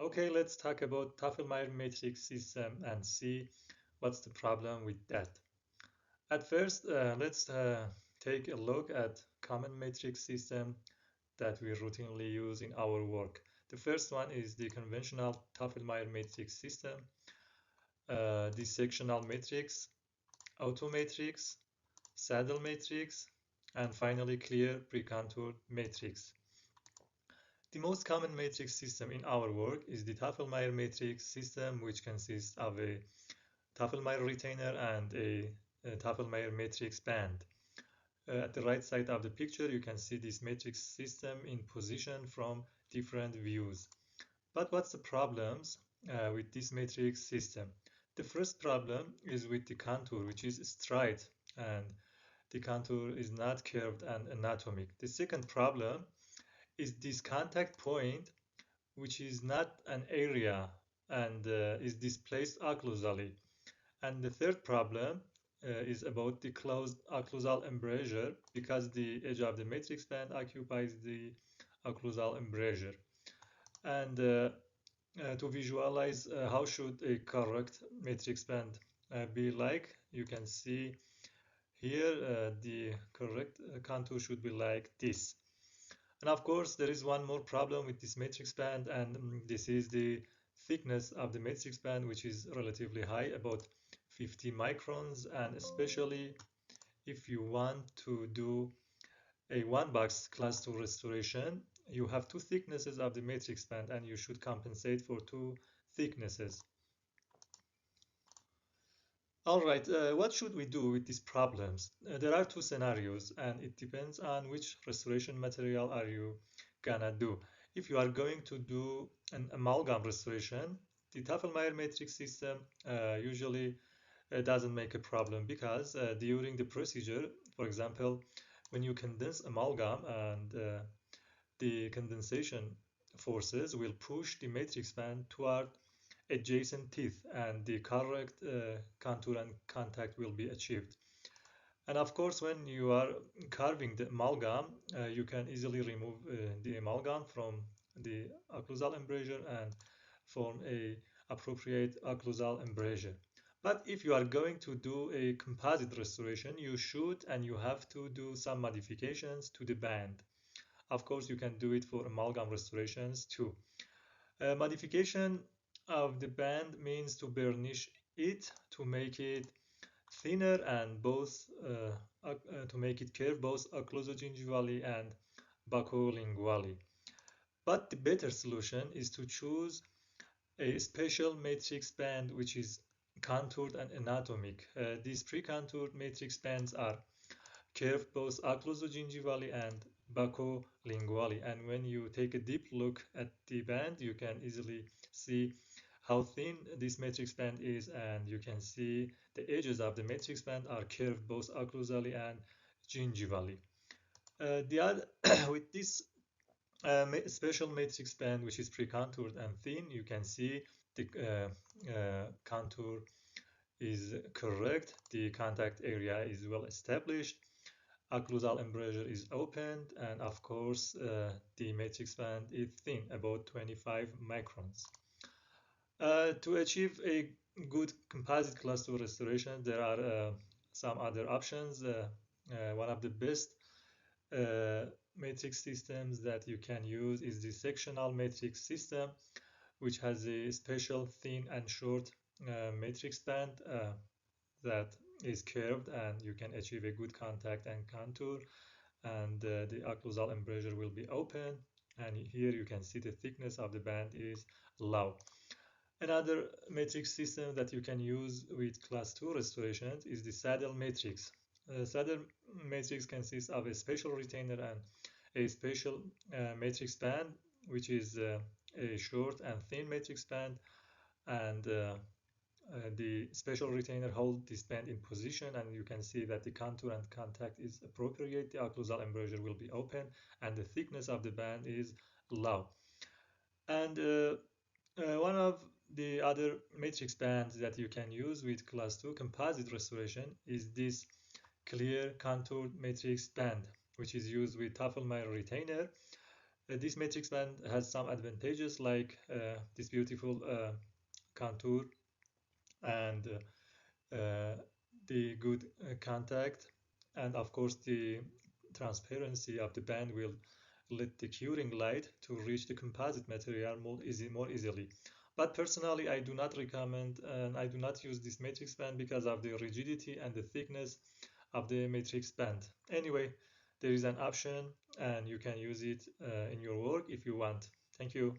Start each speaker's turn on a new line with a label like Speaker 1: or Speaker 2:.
Speaker 1: Okay, let's talk about Tofflemire matrix system and see what's the problem with that. At first, let's take a look at common matrix system that we routinely use in our work. The first one is the conventional Tofflemire matrix system, the sectional matrix, auto matrix, saddle matrix, and finally clear pre-contoured matrix. The most common matrix system in our work is the Tofflemire matrix system, which consists of a Tofflemire retainer and a Tofflemire matrix band. At the right side of the picture, you can see this matrix system in position from different views. But what's the problems with this matrix system? The first problem is with the contour, which is straight, and the contour is not curved and anatomic. The second problem is this contact point, which is not an area and is displaced occlusally. And the third problem is about the closed occlusal embrasure because the edge of the matrix band occupies the occlusal embrasure. And to visualize how should a correct matrix band be like, you can see here the correct contour should be like this. And of course, there is one more problem with this matrix band, and this is the thickness of the matrix band, which is relatively high, about 50 microns, and especially if you want to do a one box class 2 restoration, you have two thicknesses of the matrix band and you should compensate for two thicknesses. All right, what should we do with these problems? There are two scenarios and it depends on which restoration material are you gonna do. If you are going to do an amalgam restoration, the Tofflemire matrix system usually doesn't make a problem because during the procedure, for example, when you condense amalgam and the condensation forces will push the matrix band toward adjacent teeth and the correct contour and contact will be achieved. And of course, when you are carving the amalgam, you can easily remove the amalgam from the occlusal embrasure and form a appropriate occlusal embrasure. But if you are going to do a composite restoration, you should and you have to do some modifications to the band. Of course, you can do it for amalgam restorations too. Modification of the band means to burnish it to make it thinner and to make it curve both occlusogingivally and buccolingually. But the better solution is to choose a special matrix band which is contoured and anatomic. These pre-contoured matrix bands are curved both occlusogingivally and buccolingually. And when you take a deep look at the band, you can easily see how thin this matrix band is, and you can see the edges of the matrix band are curved both occlusally and gingivally. The other with this special matrix band, which is pre-contoured and thin, you can see the contour is correct, the contact area is well established, occlusal embrasure is opened, and of course the matrix band is thin, about 25 microns. To achieve a good composite class 2 restoration, there are some other options. One of the best matrix systems that you can use is the sectional matrix system, which has a special thin and short matrix band that is curved, and you can achieve a good contact and contour, and the occlusal embrasure will be open, and here you can see the thickness of the band is low. Another matrix system that you can use with class 2 restorations is the saddle matrix. Saddle matrix consists of a special retainer and a special matrix band, which is a short and thin matrix band, and the special retainer holds this band in position, and you can see that the contour and contact is appropriate, the occlusal embrasure will be open, and the thickness of the band is low. And one of the other matrix bands that you can use with class 2 composite restoration is this clear contoured matrix band, which is used with Tofflemire retainer. This matrix band has some advantages like this beautiful contour and the good contact, and of course the transparency of the band will let the curing light to reach the composite material more easily. But personally, I do not recommend and I do not use this matrix band because of the rigidity and the thickness of the matrix band. Anyway, there is an option and you can use it in your work if you want. Thank you.